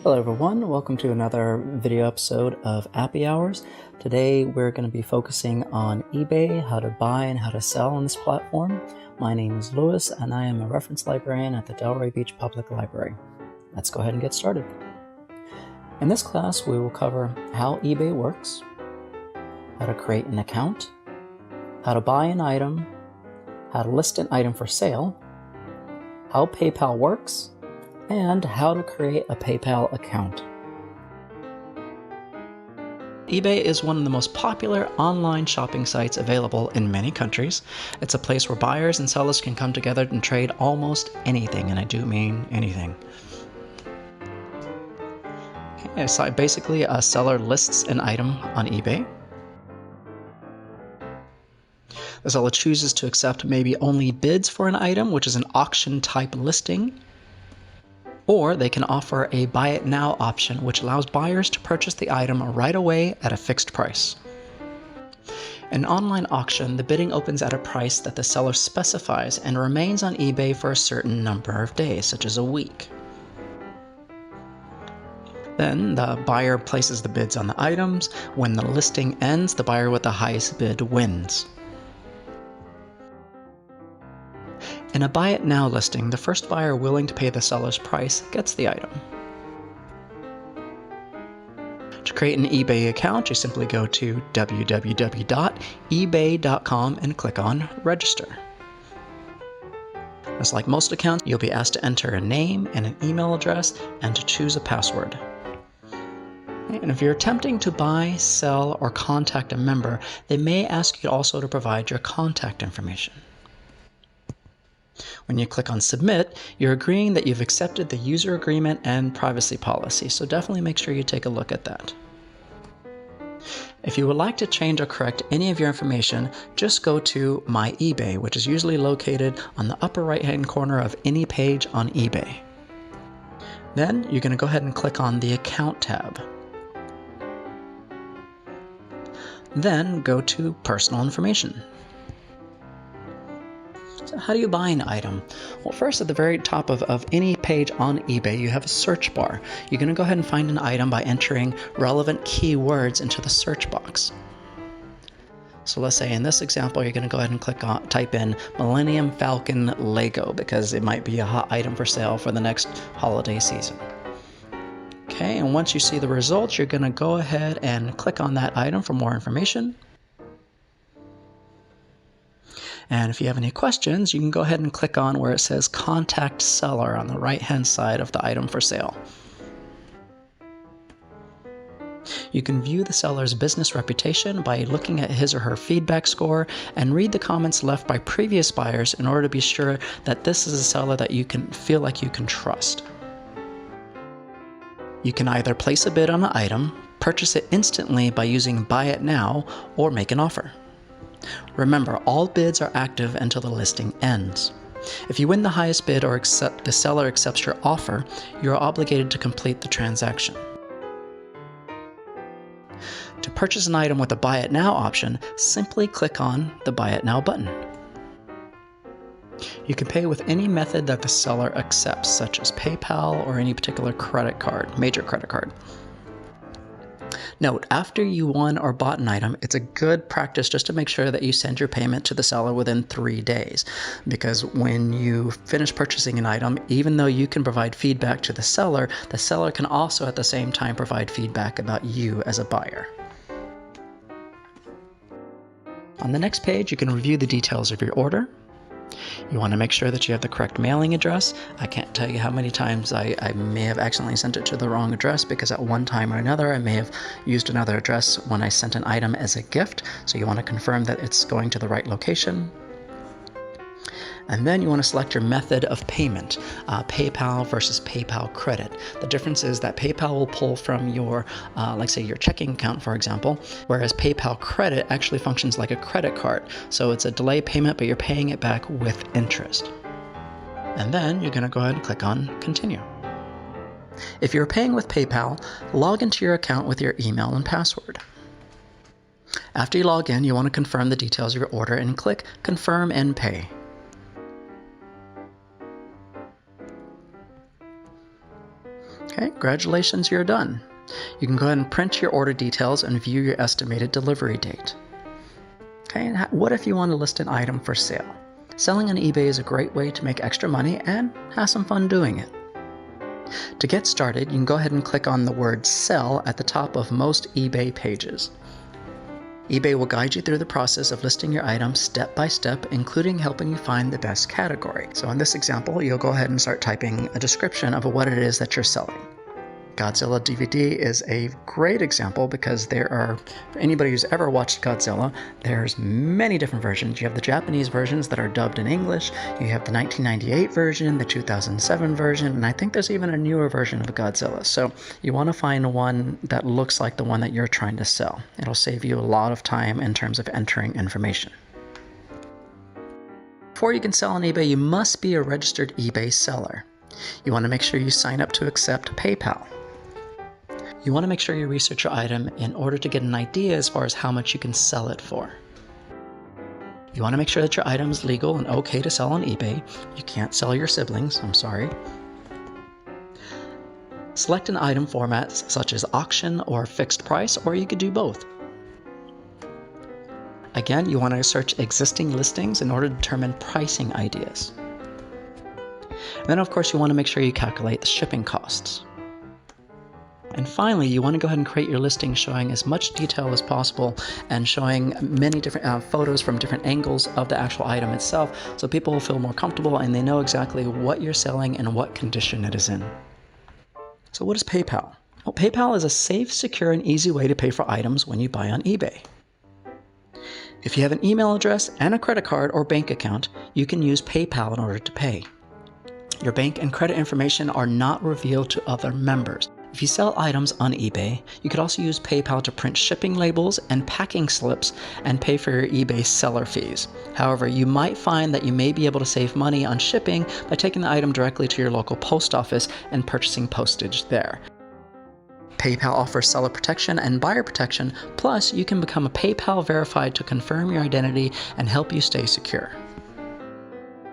Hello everyone, welcome to another video episode of Appy Hours. Today we're going to be focusing on eBay, how to buy and how to sell on this platform. My name is Lewis and I am a reference librarian at the Delray Beach Public Library. Let's go ahead and get started. In this class we will cover how eBay works, how to create an account, how to buy an item, how to list an item for sale, how PayPal works, and how to create a PayPal account. eBay is one of the most popular online shopping sites available in many countries. It's a place where buyers and sellers can come together and trade almost anything, and I do mean anything. Okay, so basically a seller lists an item on eBay. The seller chooses to accept maybe only bids for an item, which is an auction type listing. Or they can offer a buy it now option, which allows buyers to purchase the item right away at a fixed price. In an online auction, the bidding opens at a price that the seller specifies and remains on eBay for a certain number of days, such as a week. Then the buyer places the bids on the items. When the listing ends, the buyer with the highest bid wins. In a buy it now listing, the first buyer willing to pay the seller's price gets the item. To create an eBay account, you simply go to www.ebay.com and click on Register. Just like most accounts, you'll be asked to enter a name and an email address and to choose a password. And if you're attempting to buy, sell, or contact a member, they may ask you also to provide your contact information. When you click on Submit, you're agreeing that you've accepted the user agreement and privacy policy, so definitely make sure you take a look at that. If you would like to change or correct any of your information, just go to My eBay, which is usually located on the upper right-hand corner of any page on eBay. Then you're going to go ahead and click on the Account tab. Then go to Personal Information. So how do you buy an item? Well, first at the very top of any page on eBay, you have a search bar. You're going to go ahead and find an item by entering relevant keywords into the search box. So let's say in this example, you're going to go ahead and type in Millennium Falcon Lego because it might be a hot item for sale for the next holiday season. Okay, and once you see the results, you're going to go ahead and click on that item for more information. And if you have any questions, you can go ahead and click on where it says Contact Seller on the right-hand side of the item for sale. You can view the seller's business reputation by looking at his or her feedback score and read the comments left by previous buyers in order to be sure that this is a seller that you can feel like you can trust. You can either place a bid on an item, purchase it instantly by using Buy It Now, or make an offer. Remember, all bids are active until the listing ends. If you win the highest bid or the seller accepts your offer, you are obligated to complete the transaction. To purchase an item with a Buy It Now option, simply click on the Buy It Now button. You can pay with any method that the seller accepts, such as PayPal or any particular credit card, major credit card. Note, after you won or bought an item, it's a good practice just to make sure that you send your payment to the seller within 3 days. Because when you finish purchasing an item, even though you can provide feedback to the seller can also at the same time provide feedback about you as a buyer. On the next page, you can review the details of your order. You want to make sure that you have the correct mailing address. I can't tell you how many times I may have accidentally sent it to the wrong address because at one time or another I may have used another address when I sent an item as a gift. So you want to confirm that it's going to the right location. And then you want to select your method of payment, PayPal versus PayPal credit. The difference is that PayPal will pull from your, like say your checking account, for example, whereas PayPal credit actually functions like a credit card. So it's a delay payment, but you're paying it back with interest. And then you're going to go ahead and click on Continue. If you're paying with PayPal, log into your account with your email and password. After you log in, you want to confirm the details of your order and click Confirm and Pay. Okay, congratulations, you're done. You can go ahead and print your order details and view your estimated delivery date. Okay, and what if you want to list an item for sale? Selling on eBay is a great way to make extra money and have some fun doing it. To get started, you can go ahead and click on the word sell at the top of most eBay pages. eBay will guide you through the process of listing your item step by step, including helping you find the best category. So in this example, you'll go ahead and start typing a description of what it is that you're selling. Godzilla DVD is a great example because there are, for anybody who's ever watched Godzilla, there's many different versions. You have the Japanese versions that are dubbed in English, you have the 1998 version, the 2007 version, and I think there's even a newer version of Godzilla. So you want to find one that looks like the one that you're trying to sell. It'll save you a lot of time in terms of entering information. Before you can sell on eBay, you must be a registered eBay seller. You want to make sure you sign up to accept PayPal. You want to make sure you research your item in order to get an idea as far as how much you can sell it for. You want to make sure that your item is legal and okay to sell on eBay. You can't sell your siblings, I'm sorry. Select an item format such as auction or fixed price, or you could do both. Again, you want to search existing listings in order to determine pricing ideas. And then of course you want to make sure you calculate the shipping costs. And finally, you want to go ahead and create your listing showing as much detail as possible and showing many different photos from different angles of the actual item itself, so people will feel more comfortable and they know exactly what you're selling and what condition it is in. So what is PayPal? Well, PayPal is a safe, secure, and easy way to pay for items when you buy on eBay. If you have an email address and a credit card or bank account, you can use PayPal in order to pay. Your bank and credit information are not revealed to other members. If you sell items on eBay, you could also use PayPal to print shipping labels and packing slips and pay for your eBay seller fees. However, you might find that you may be able to save money on shipping by taking the item directly to your local post office and purchasing postage there. PayPal offers seller protection and buyer protection, plus you can become a PayPal verified to confirm your identity and help you stay secure.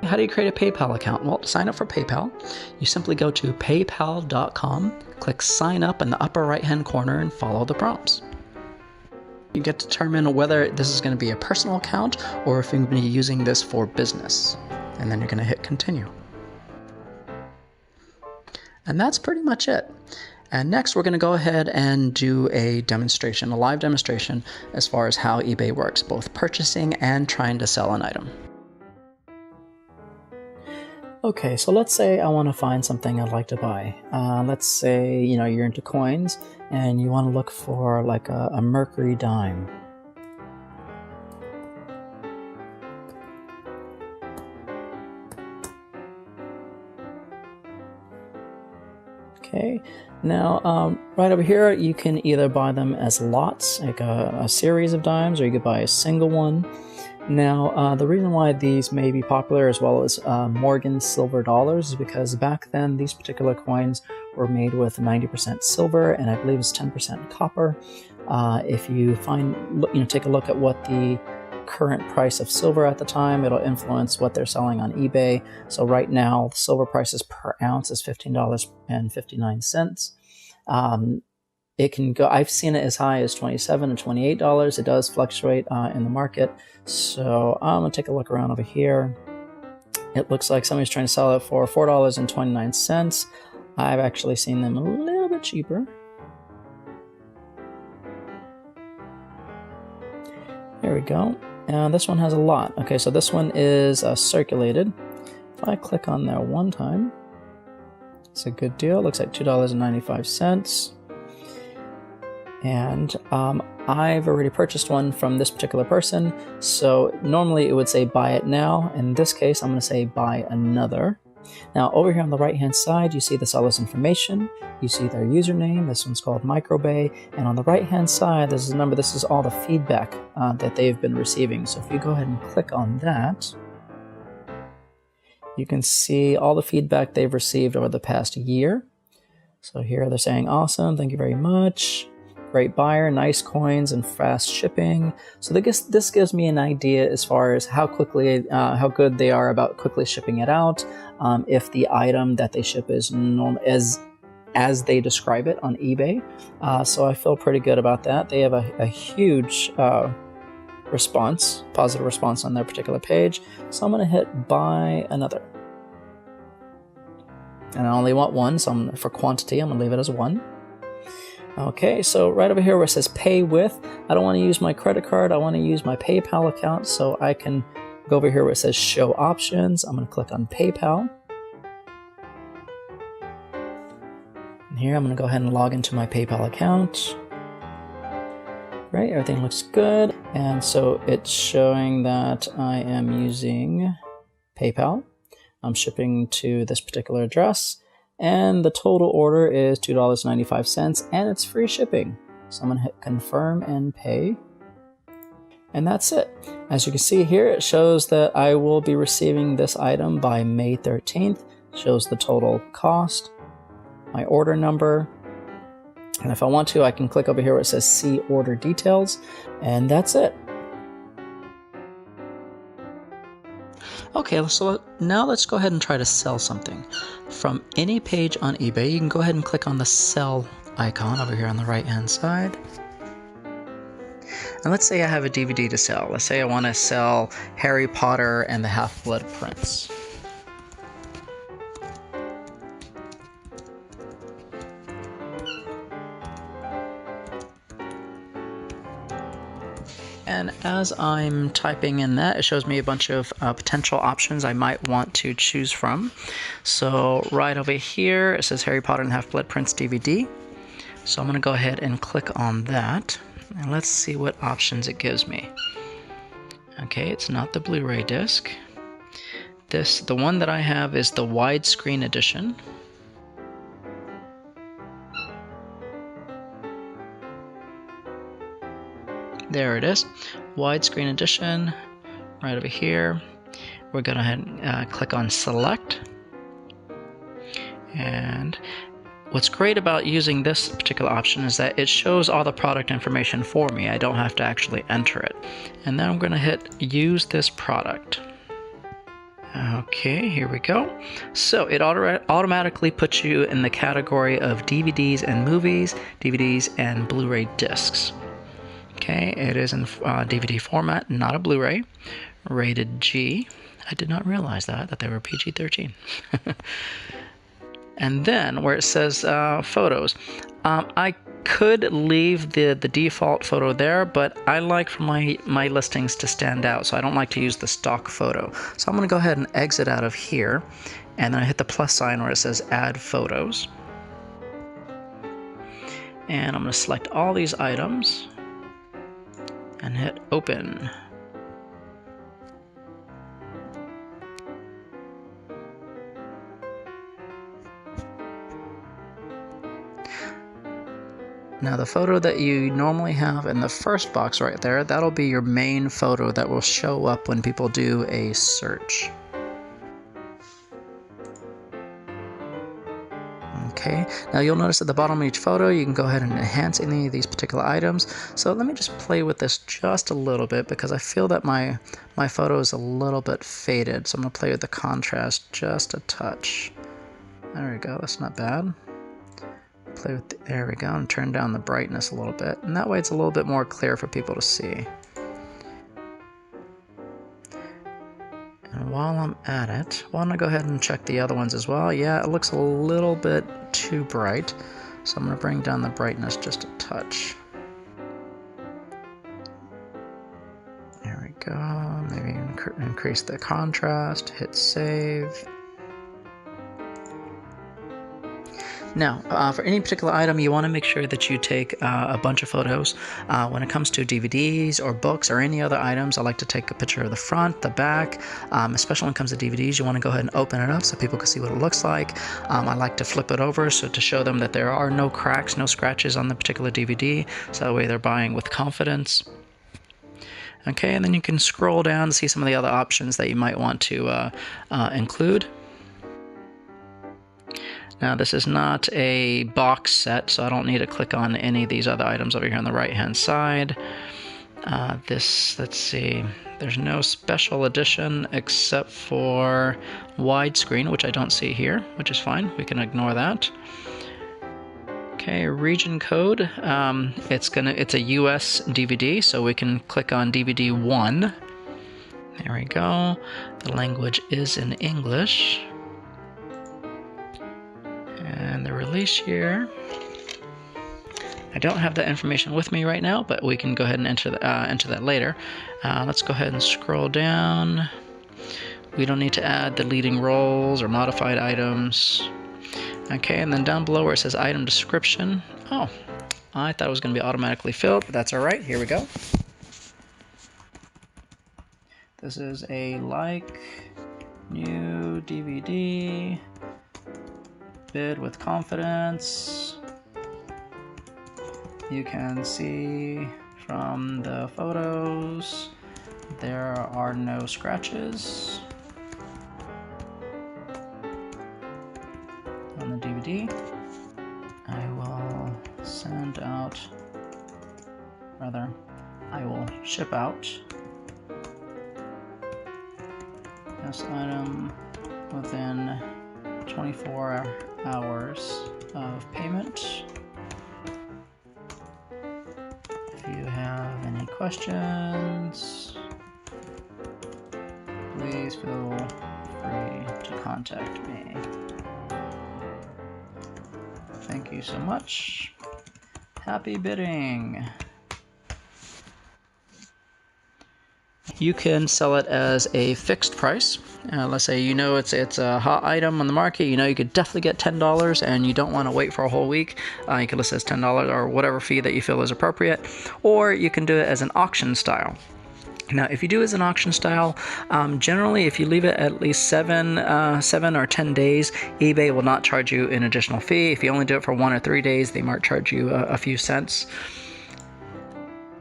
How do you create a PayPal account? Well, to sign up for PayPal, you simply go to paypal.com, click sign up in the upper right hand corner and follow the prompts. You get to determine whether this is going to be a personal account or if you're going to be using this for business. And then you're going to hit continue. And that's pretty much it. And next we're going to go ahead and do a demonstration, a live demonstration as far as how eBay works, both purchasing and trying to sell an item. Okay, so let's say I want to find something I'd like to buy. Let's say, you're into coins and you want to look for like a Mercury dime. Okay, now right over here you can either buy them as lots, like a series of dimes, or you could buy a single one. Now, the reason why these may be popular as well as Morgan silver dollars is because back then these particular coins were made with 90% silver and I believe it's 10% copper. If you take a look at what the current price of silver at the time, it'll influence what they're selling on eBay. So right now, the silver prices per ounce is $15.59. It can go, I've seen it as high as $27 and $28. It does fluctuate in the market. So I'm gonna take a look around over here. It looks like somebody's trying to sell it for $4.29. I've actually seen them a little bit cheaper. There we go. And this one has a lot. Okay, so this one is circulated. If I click on there one time, it's a good deal. It looks like $2.95. And I've already purchased one from this particular person, so normally it would say buy it now. In this case, I'm going to say buy another. Now over here on the right hand side, you see the seller's information, you see their username, this one's called Microbay, and on the right hand side, this is all the feedback that they've been receiving. So if you go ahead and click on that, you can see all the feedback they've received over the past year. So here they're saying, awesome, thank you very much. Great buyer, nice coins, and fast shipping. So this gives me an idea as far as how good they are about quickly shipping it out. If the item that they ship is as they describe it on eBay. So I feel pretty good about that. They have a huge response, positive response on their particular page. So I'm going to hit buy another. And I only want one, so for quantity, I'm going to leave it as 1. Okay, so right over here where it says pay with, I don't want to use my credit card, I want to use my PayPal account, so I can go over here where it says show options. I'm going to click on PayPal. And here I'm going to go ahead and log into my PayPal account. Right, everything looks good. And so it's showing that I am using PayPal. I'm shipping to this particular address. And the total order is $2.95, and it's free shipping. So I'm going to hit confirm and pay. And that's it. As you can see here, it shows that I will be receiving this item by May 13th. It shows the total cost, my order number. And if I want to, I can click over here where it says see order details. And that's it. Okay, so now let's go ahead and try to sell something. From any page on eBay, you can go ahead and click on the sell icon over here on the right hand side. And let's say I have a DVD to sell. Let's say I want to sell Harry Potter and the Half-Blood Prince. And as I'm typing in that, it shows me a bunch of potential options I might want to choose from. So right over here, it says Harry Potter and the Half-Blood Prince DVD. So I'm going to go ahead and click on that. And let's see what options it gives me. Okay, it's not the Blu-ray disc. The one that I have is the widescreen edition. There it is, widescreen edition, right over here. We're going to go ahead and click on select. And what's great about using this particular option is that it shows all the product information for me. I don't have to actually enter it. And then I'm going to hit use this product. Okay, here we go. So it automatically puts you in the category of DVDs and movies, DVDs and Blu-ray discs. Okay, it is in DVD format, not a Blu-ray, rated G. I did not realize that they were PG-13. And then where it says photos, I could leave the default photo there, but I like for my listings to stand out, so I don't like to use the stock photo. So I'm going to go ahead and exit out of here, and then I hit the plus sign where it says add photos. And I'm going to select all these items and hit open. Now the photo that you normally have in the first box right there, that'll be your main photo that will show up when people do a search. Okay, now you'll notice at the bottom of each photo you can go ahead and enhance any of these particular items. So let me just play with this just a little bit because I feel that my photo is a little bit faded. So I'm going to play with the contrast just a touch. There we go, that's not bad. Play with there we go, and turn down the brightness a little bit. And that way it's a little bit more clear for people to see. And while I'm at it, why don't I go ahead and check the other ones as well. Yeah, it looks a little bit too bright, so I'm going to bring down the brightness just a touch. There we go, maybe increase the contrast, hit save. Now, for any particular item, you want to make sure that you take a bunch of photos. When it comes to DVDs or books or any other items, I like to take a picture of the front, the back, especially when it comes to DVDs. You want to go ahead and open it up so people can see what it looks like. I like to flip it over so to show them that there are no cracks, no scratches on the particular DVD, so that way they're buying with confidence. Okay, and then you can scroll down to see some of the other options that you might want to include. Now this is not a box set, so I don't need to click on any of these other items over here on the right hand side. Let's see, there's no special edition except for widescreen, which I don't see here, which is fine, we can ignore that. Okay, region code. It's a US DVD, so we can click on DVD 1. There we go. The language is in English. And the release year. I don't have that information with me right now, but we can go ahead and enter that later. Let's go ahead and scroll down. We don't need to add the leading roles or modified items. Okay, and then down below where it says item description. Oh, I thought it was going to be automatically filled, but that's all right. Here we go. This is a new DVD. Bid with confidence. You can see from the photos there are no scratches on the DVD. I will ship out this item within 24 hours of payment. If you have any questions, please feel free to contact me. Thank you so much. Happy bidding. You can sell it as a fixed price. Let's say it's a hot item on the market. You could definitely get $10 and you don't want to wait for a whole week. You can list it as $10 or whatever fee that you feel is appropriate. Or you can do it as an auction style. Now, if you do as an auction style, generally, if you leave it at least 7 or 10 days, eBay will not charge you an additional fee. If you only do it for 1 or 3 days, they might charge you a few cents.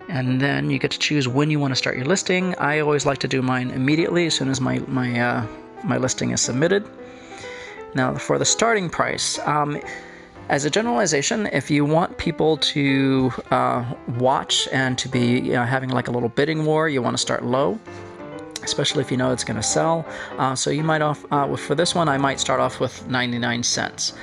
And then you get to choose when you want to start your listing. I always like to do mine immediately as soon as my listing is submitted. Now, for the starting price, as a generalization, if you want people to watch and to be having like a little bidding war, you want to start low, especially if you know it's going to sell. So you might for this one, I might start off with 99 cents.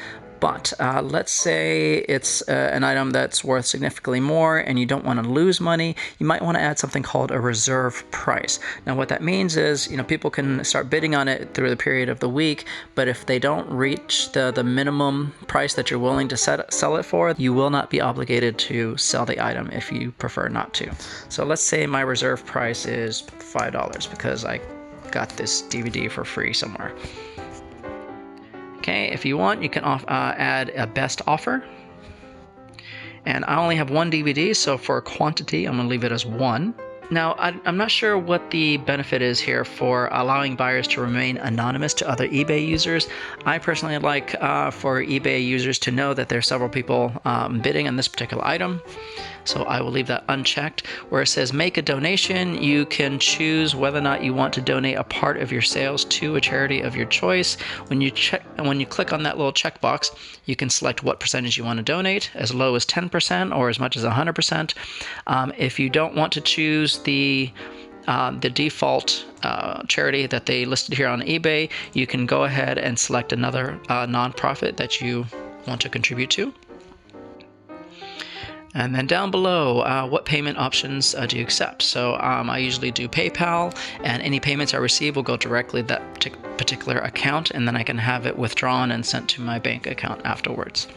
But let's say it's an item that's worth significantly more and you don't want to lose money, you might want to add something called a reserve price. Now what that means is, people can start bidding on it through the period of the week, but if they don't reach the minimum price that you're willing to sell it for, you will not be obligated to sell the item if you prefer not to. So let's say my reserve price is $5 because I got this DVD for free somewhere. Okay, if you want, you can add a best offer. And I only have 1 DVD, so for quantity, I'm going to leave it as 1. Now, I'm not sure what the benefit is here for allowing buyers to remain anonymous to other eBay users. I personally like for eBay users to know that there are several people bidding on this particular item. So I will leave that unchecked. Where it says make a donation, you can choose whether or not you want to donate a part of your sales to a charity of your choice. When you click on that little checkbox, you can select what percentage you want to donate, as low as 10% or as much as 100%. If you don't want to choose the default charity that they listed here on eBay, you can go ahead and select another nonprofit that you want to contribute to. And then down below, what payment options do you accept? So I usually do PayPal, and any payments I receive will go directly to that particular account, and then I can have it withdrawn and sent to my bank account afterwards.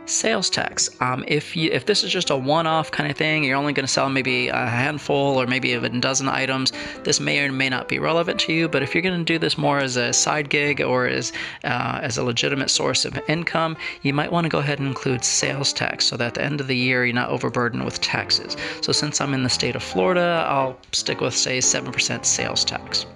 Sales tax. If this is just a one-off kind of thing, you're only going to sell maybe a handful or maybe a dozen items, this may or may not be relevant to you. But if you're going to do this more as a side gig or as a legitimate source of income, you might want to go ahead and include sales tax so that at the end of the year you're not overburdened with taxes. So since I'm in the state of Florida, I'll stick with, say, 7% sales tax.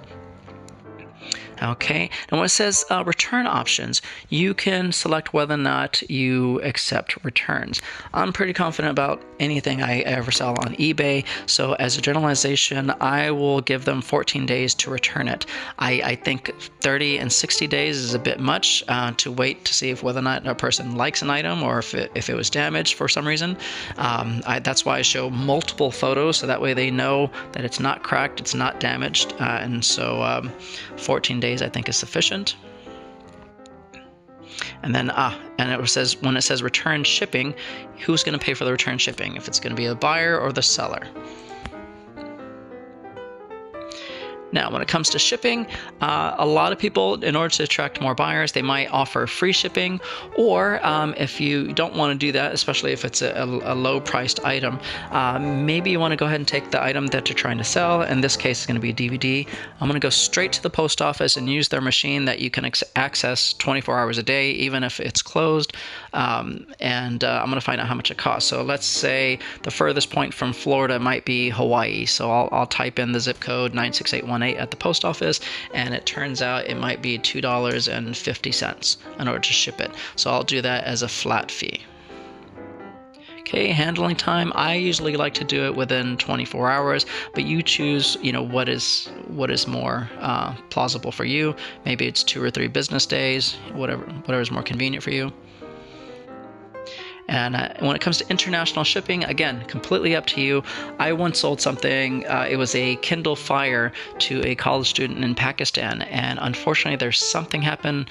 Okay, and when it says return options, you can select whether or not you accept returns. I'm pretty confident about anything I ever sell on eBay, so as a generalization, I will give them 14 days to return it. I think 30 and 60 days is a bit much to wait to see if whether or not a person likes an item or if it was damaged for some reason. That's why I show multiple photos, so that way they know that it's not cracked, it's not damaged, and so 14 days I think is sufficient. And then, and it says, when it says return shipping, who's going to pay for the return shipping? If it's going to be the buyer or the seller. Now, when it comes to shipping, a lot of people, in order to attract more buyers, they might offer free shipping, or if you don't want to do that, especially if it's a low-priced item, maybe you want to go ahead and take the item that you're trying to sell. In this case, it's going to be a DVD. I'm going to go straight to the post office and use their machine that you can access 24 hours a day, even if it's closed, and I'm going to find out how much it costs. So let's say the furthest point from Florida might be Hawaii. So I'll type in the zip code 96818 at the post office, and it turns out it might be $2.50 in order to ship it. So I'll do that as a flat fee. Okay, handling time, I usually like to do it within 24 hours, but you choose, what is more plausible for you. Maybe it's 2 or 3 business days, whatever is more convenient for you. And when it comes to international shipping, again, completely up to you. I once sold something, it was a Kindle Fire to a college student in Pakistan. And unfortunately, there's something happened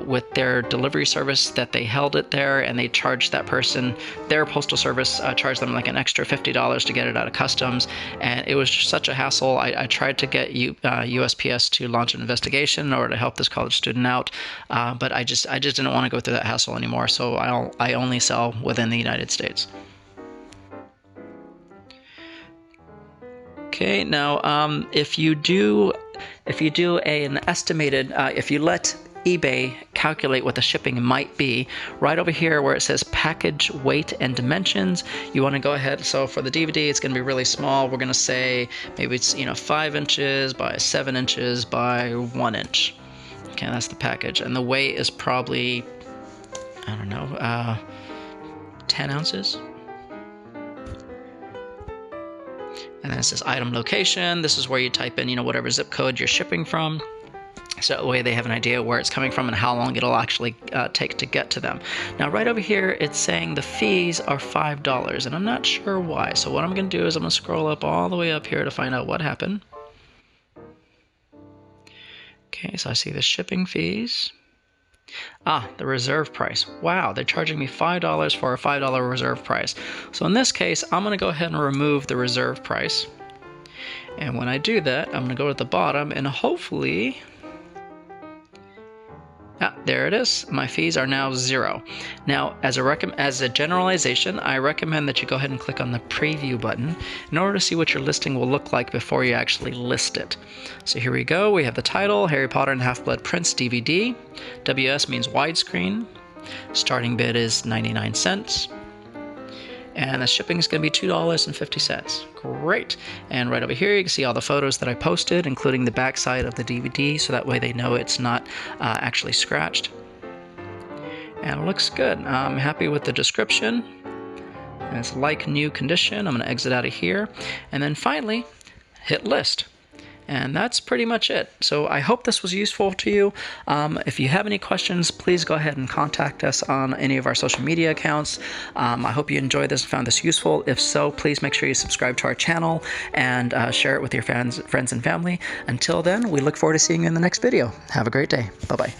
with their delivery service that they held it there, and they charged that person, their postal service charged them like an extra $50 to get it out of customs. And it was just such a hassle. I tried to get USPS to launch an investigation in order to help this college student out. But I just didn't want to go through that hassle anymore. So I only sell within the United States. Okay, now if you let eBay calculate what the shipping might be, right over here where it says package weight and dimensions, you want to go ahead. So for the DVD, it's going to be really small. We're going to say maybe it's 5 inches by 7 inches by 1 inch. Okay, that's the package, and the weight is probably, I don't know, 10 ounces. And then it says item location. This is where you type in, whatever zip code you're shipping from. So that way they have an idea where it's coming from and how long it'll actually take to get to them. Now, right over here, it's saying the fees are $5, and I'm not sure why. So what I'm going to do is I'm going to scroll up all the way up here to find out what happened. Okay, so I see the shipping fees. The reserve price. Wow, they're charging me $5 for a $5 reserve price. So in this case, I'm going to go ahead and remove the reserve price. And when I do that, I'm going to go to the bottom and hopefully... there it is. My fees are now 0. Now, as a generalization, I recommend that you go ahead and click on the preview button in order to see what your listing will look like before you actually list it. So here we go. We have the title, Harry Potter and Half-Blood Prince DVD. WS means widescreen. Starting bid is 99 cents. And the shipping is going to be $2.50. Great. And right over here, you can see all the photos that I posted, including the back side of the DVD, so that way they know it's not actually scratched. And it looks good. I'm happy with the description. And it's like new condition. I'm going to exit out of here. And then finally, hit list. And that's pretty much it. So I hope this was useful to you. If you have any questions, please go ahead and contact us on any of our social media accounts. I hope you enjoyed this and found this useful. If so, please make sure you subscribe to our channel and share it with your friends and family. Until then, we look forward to seeing you in the next video. Have a great day. Bye-bye.